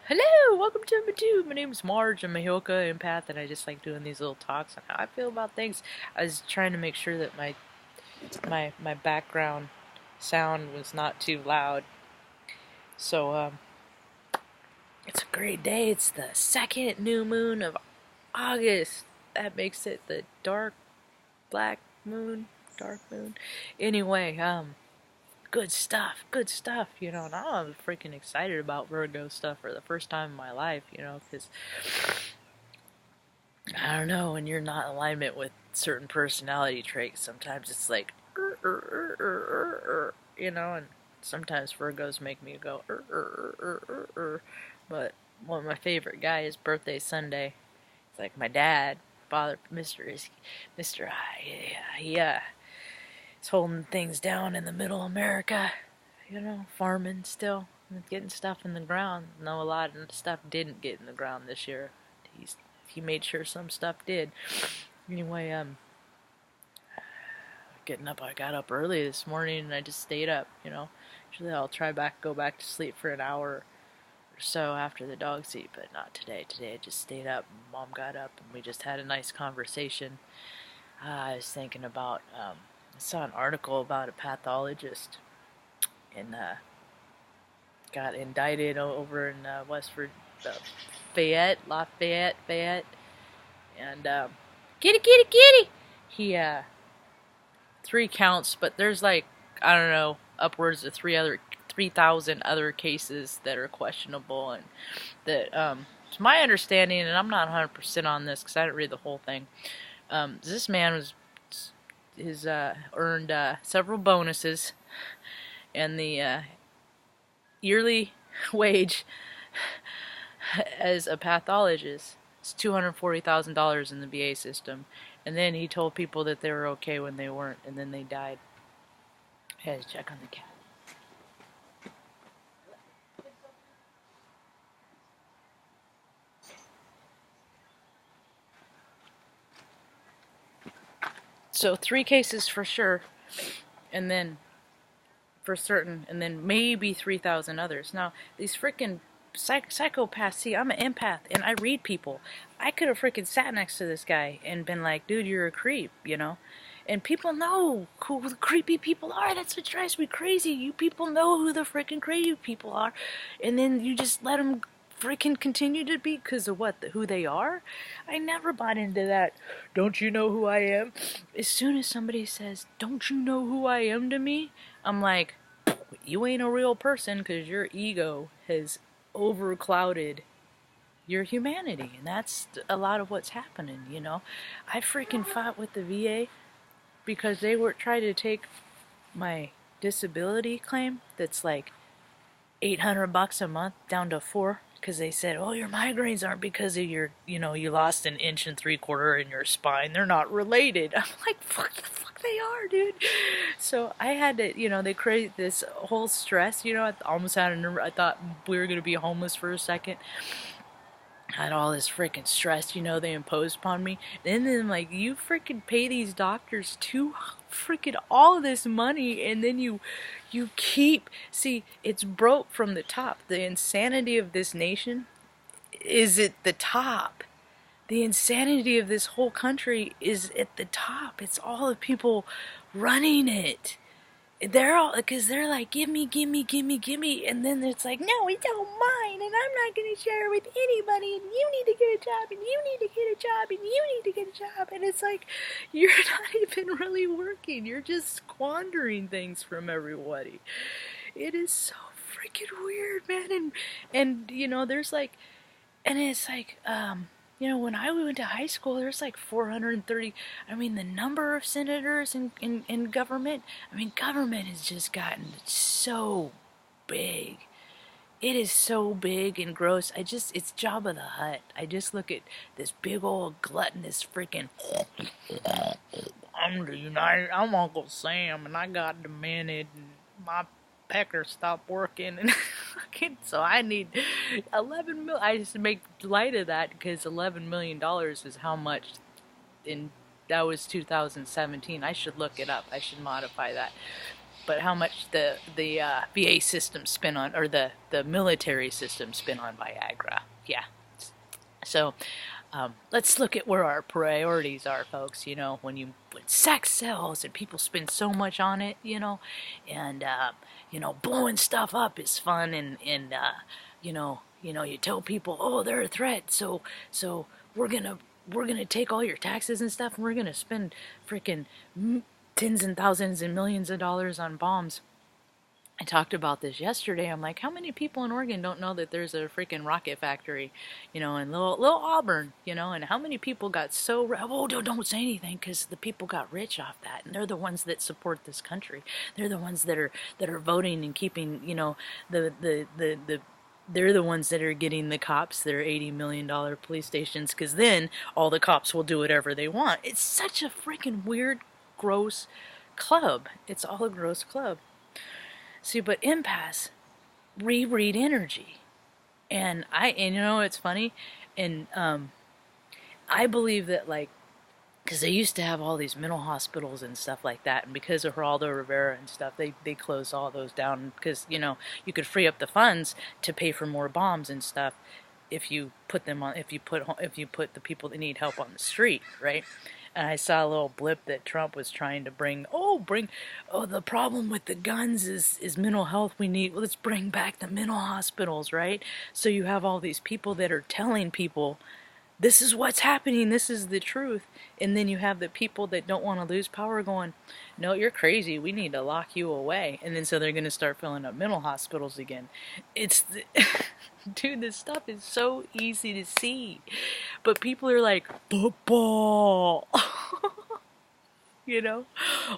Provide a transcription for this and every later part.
Hello, welcome to my tube. My name is Marge. I'm a Hyoka empath, and I just like doing these little talks on how I feel about things. I was trying to make sure that my background sound was not too loud. So it's a great day. It's the second new moon of August. That makes it the black moon, dark moon. Anyway, good stuff, good stuff. And I'm freaking excited about Virgo stuff for the first time in my life. Because I don't know, when you're not in alignment with certain personality traits, sometimes it's like, and sometimes Virgos make me go, But one of my favorite guys' birthday Sunday. It's like my dad, father, Mr. He is holding things down in the middle of America, farming still, getting stuff in the ground. No, a lot of stuff didn't get in the ground this year. He made sure some stuff did. Anyway, I got up early this morning and I just stayed up. Usually I'll go back to sleep for an hour or so after the dogs eat, but not today. Today I just stayed up. Mom got up and we just had a nice conversation. I was thinking about, I saw an article about a pathologist and got indicted over in Lafayette, and kitty. He 3 counts, but there's like, I don't know, upwards of 3,000 other cases that are questionable, and that it's my understanding, and I'm not 100% on this because I didn't read the whole thing. This man earned several bonuses, and the yearly wage as a pathologist is $240,000 in the VA system. And then he told people that they were okay when they weren't, and then they died. I had to check on the cat. So 3 cases for sure, and then for certain, and then maybe 3,000 others. Now, these freaking psychopaths, see, I'm an empath, and I read people. I could have freaking sat next to this guy and been like, dude, you're a creep, And people know who the creepy people are. That's what drives me crazy. You people know who the freaking crazy people are, and then you just let them freaking continue to be because of who they are. I never bought into that. Don't you know who I am? As soon as somebody says, "Don't you know who I am?" to me, I'm like, you ain't a real person because your ego has overclouded your humanity, and that's a lot of what's happening. I freaking fought with the VA because they were trying to take my disability claim that's like $800 a month down to $4, because they said, oh, your migraines aren't because of you lost an inch and 3/4 in your spine. They're not related. I'm like, fuck the fuck they are, dude. So I had to, they create this whole stress, I almost had I thought we were going to be homeless for a second. I had all this freaking stress, they imposed upon me. And then, like, you freaking pay these doctors freaking all of this money, and then you see, it's broke from the top. The insanity of this nation is at the top. The insanity of this whole country is at the top. It's all the people running it. They're all, because they're like, give me, and then it's like, no, it's all mine, and I'm not going to share it with anybody, and you need to get a job, and you need to get a job, and you need to get a job, and it's like, you're not even really working, you're just squandering things from everybody. It is so freaking weird, man, and there's like, and it's like, when I went to high school, there's like 430. I mean, the number of senators in government. I mean, government has just gotten so big. It is so big and gross. It's Jabba the Hutt. I just look at this big old gluttonous freaking. I'm Uncle Sam, and I got demented, and my pecker stopped working, and so I need 11 million. I just make light of that because $11 million is how much that was 2017. I should look it up. I should modify that. but how much the VA system spent on, or the military system spent on Viagra. Yeah. So let's look at where our priorities are, folks. You know, when sex sells and people spend so much on it, you know, and you know, blowing stuff up is fun, and you tell people, oh, they're a threat, so we're gonna take all your taxes and stuff, and we're gonna spend freaking tens and thousands and millions of dollars on bombs. I talked about this yesterday. I'm like, how many people in Oregon don't know that there's a freaking rocket factory, you know, in little Auburn, you know, and how many people got so, oh, don't say anything, because the people got rich off that, and they're the ones that support this country. They're the ones that are voting and keeping, you know, they're the ones that are getting the cops their $80 million police stations, because then all the cops will do whatever they want. It's such a freaking weird, gross club. It's all a gross club. See, but empaths reread energy, and you know, it's funny, and I believe that, like, because they used to have all these mental hospitals and stuff like that, and because of Geraldo Rivera and stuff, they closed all those down, because, you know, you could free up the funds to pay for more bombs and stuff if you put the people that need help on the street, right? And I saw a little blip that Trump was trying to bring, the problem with the guns is mental health. Let's bring back the mental hospitals, right? So you have all these people that are telling people, this is what's happening, this is the truth. And then you have the people that don't want to lose power going, no, you're crazy, we need to lock you away. And then so they're going to start filling up mental hospitals again. Dude, this stuff is so easy to see. But people are like, football. You know?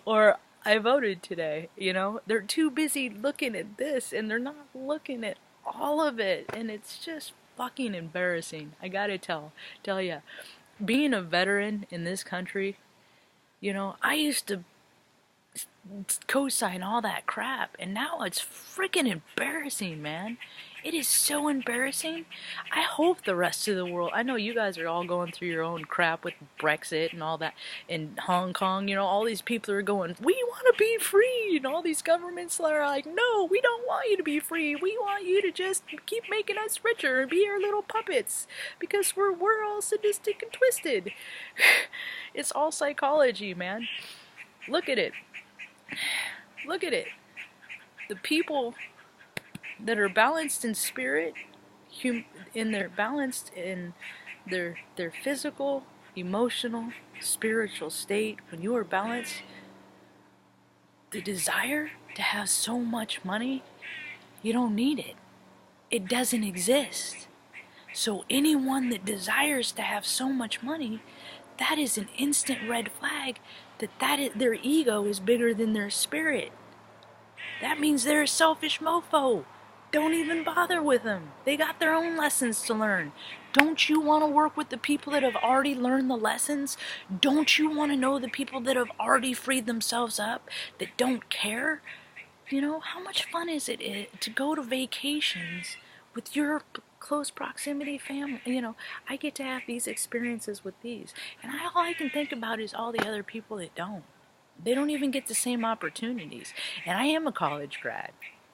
Or, I voted today, you know? They're too busy looking at this, and they're not looking at all of it. And it's just fucking embarrassing. I gotta tell ya. Being a veteran in this country, you know, I used to co-sign all that crap, and now it's freaking embarrassing, man. It is so embarrassing. I hope the rest of the world, I know you guys are all going through your own crap with Brexit and all that, and Hong Kong, you know, all these people are going, we want to be free, and all these governments are like, no, we don't want you to be free, we want you to just keep making us richer and be our little puppets, because we're all sadistic and twisted. It's all psychology, man. Look at it. Look at it. The people that are balanced in spirit, they're balanced in their physical, emotional, spiritual state. When you are balanced, the desire to have so much money, you don't need it. It doesn't exist. So anyone that desires to have so much money, that is an instant red flag that their ego is bigger than their spirit. That means they're a selfish mofo. Don't even bother with them. They got their own lessons to learn. Don't you want to work with the people that have already learned the lessons? Don't you want to know the people that have already freed themselves up, that don't care? You know, how much fun is it to go to vacations with your close proximity family? You know, I get to have these experiences with these, and all I can think about is all the other people that don't. They don't even get the same opportunities. And I am a college grad.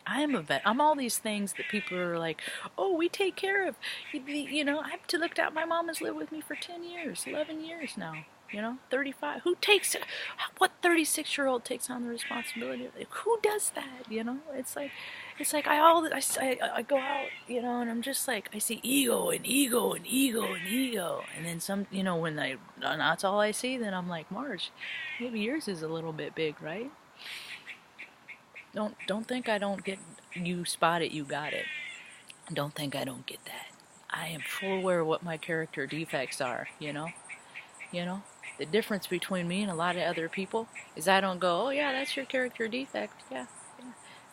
I am a vet. I'm all these things that people are like, oh, we take care of. You know, I've looked out. My mom has lived with me for 10 years, 11 years now. You know, 35. What 36-year-old takes on the responsibility? Who does that? You know, it's like I go out, you know, and I'm just like, I see ego and ego and ego and ego, and then some, you know, when that's all I see, then I'm like, Marge, maybe yours is a little bit big, right? Don't think I don't get, you spot it, you got it. Don't think I don't get that. I am full aware of what my character defects are, you know? You know? The difference between me and a lot of other people is I don't go, oh yeah, that's your character defect, yeah.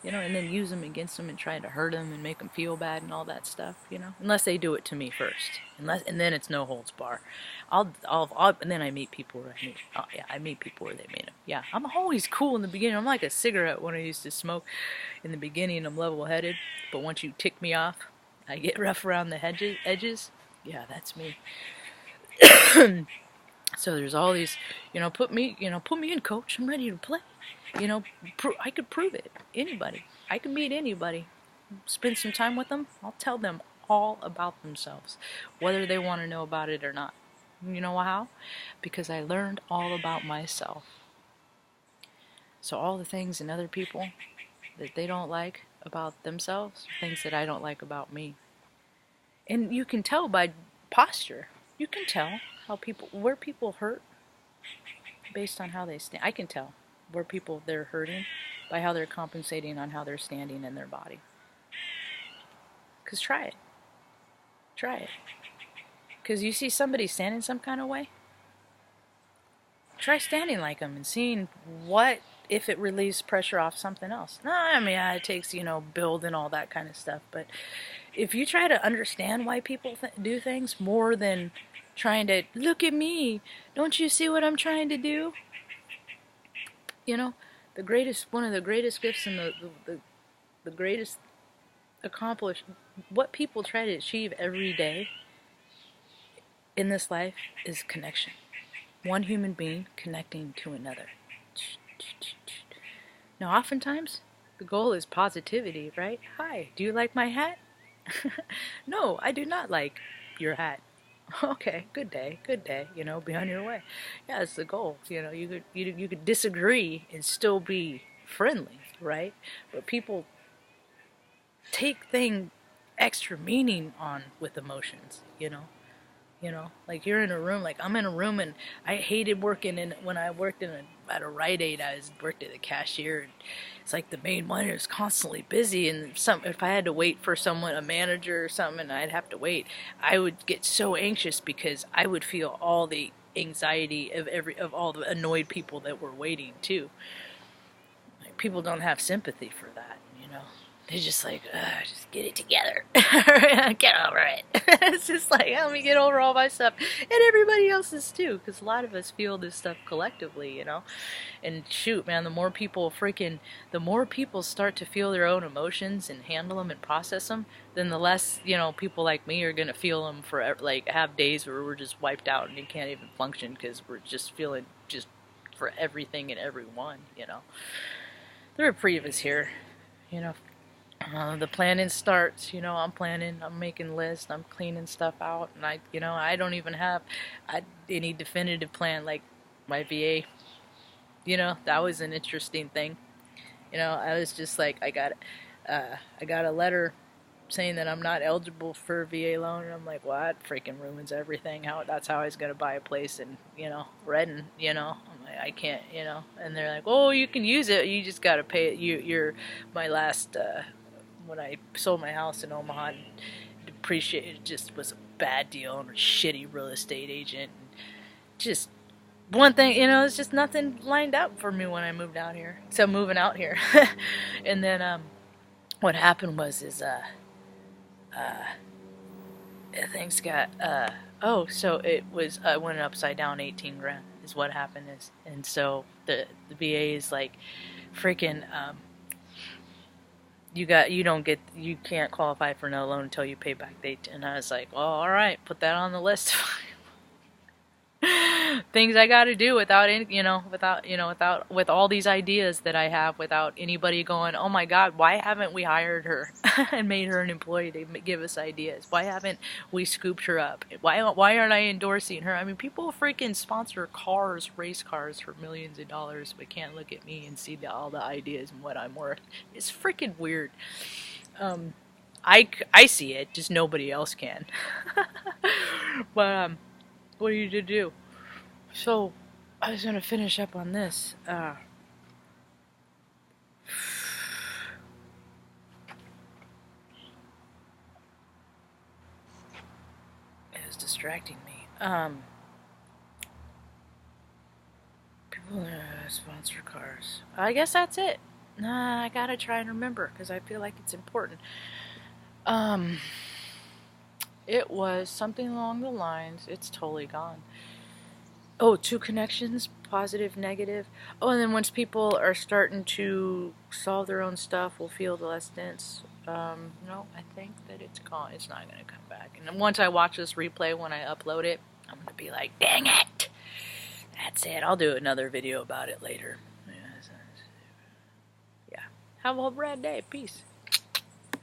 You know, and then use them against them and try to hurt them and make them feel bad and all that stuff, you know? Unless they do it to me first. And then it's no holds bar. And then I meet people where I meet people where they made them. Yeah, I'm always cool in the beginning. I'm like a cigarette when I used to smoke. In the beginning, I'm level-headed. But once you tick me off, I get rough around the edges. Yeah, that's me. So there's all these, put me in, coach. I'm ready to play. I could prove it. Anybody. I can meet anybody. Spend some time with them. I'll tell them all about themselves, whether they want to know about it or not. You know how? Because I learned all about myself. So all the things in other people that they don't like about themselves, things that I don't like about me. And you can tell by posture. You can tell where people hurt based on how they stand. I can tell where they're hurting by how they're compensating on how they're standing in their body. Because try it. Try it. Because you see somebody standing some kind of way, try standing like them and seeing what if it relieves pressure off something else. No, I mean, it takes, build and all that kind of stuff. But if you try to understand why people do things more than trying to, look at me, don't you see what I'm trying to do? One of the greatest gifts and the greatest what people try to achieve every day in this life is connection. One human being connecting to another. Now, oftentimes, the goal is positivity, right? Hi, do you like my hat? No, I do not like your hat. Okay, good day, be on your way. Yeah, it's the goal. You could disagree and still be friendly, right? But people take extra meaning on with emotions, like you're in a room, like I'm in a room, and I hated working when I worked at a Rite Aid. I worked as a cashier, and it's like the main monitor is constantly busy, and if I had to wait for someone, a manager or something, and I'd have to wait, I would get so anxious because I would feel all the anxiety of all the annoyed people that were waiting too. Like, people don't have sympathy for that, They're just like, just get it together. Get over it. It's just like, let me get over all my stuff. And everybody else's too. Because a lot of us feel this stuff collectively, And shoot, man, the more people start to feel their own emotions and handle them and process them, then the less, people like me are going to feel them forever. Like, have days where we're just wiped out and you can't even function because we're just feeling just for everything and everyone, The reprieve is here, The planning starts, I'm making lists, I'm cleaning stuff out, and I don't even have any definitive plan, like my VA, that was an interesting thing, I was just like, I got a letter saying that I'm not eligible for a VA loan, and I'm like, well, that freaking ruins everything, that's how I was going to buy a place in, Redden, I'm like, I can't, and they're like, oh, you can use it, you just got to pay it, you're my last, when I sold my house in Omaha, it just was a bad deal. I'm a shitty real estate agent. Just one thing, it's just nothing lined up for me when I moved out here. Except moving out here. And then what happened was things got, so it was, I went upside down 18 grand is what happened. And so the VA is like, freaking, you can't qualify for no loan until you pay back date. And I was like, well, all right, put that on the list. Things I got to do with all these ideas that I have, without anybody going, oh my God, why haven't we hired her and made her an employee to give us ideas? Why haven't we scooped her up? Why aren't I endorsing her? I mean, people freaking sponsor race cars for millions of dollars, but can't look at me and see all the ideas and what I'm worth. It's freaking weird. I see it, just nobody else can. But what are you to do? So, I was going to finish up on this. It was distracting me. People sponsor cars. I guess that's it. I gotta try and remember, because I feel like it's important. It was something along the lines, it's totally gone. Oh, 2 connections, positive, negative. Oh, and then once people are starting to solve their own stuff, we'll feel less dense. No, I think that it's gone. It's not going to come back. And then once I watch this replay, when I upload it, I'm going to be like, dang it! That's it. I'll do another video about it later. Yeah. Have a rad day. Peace.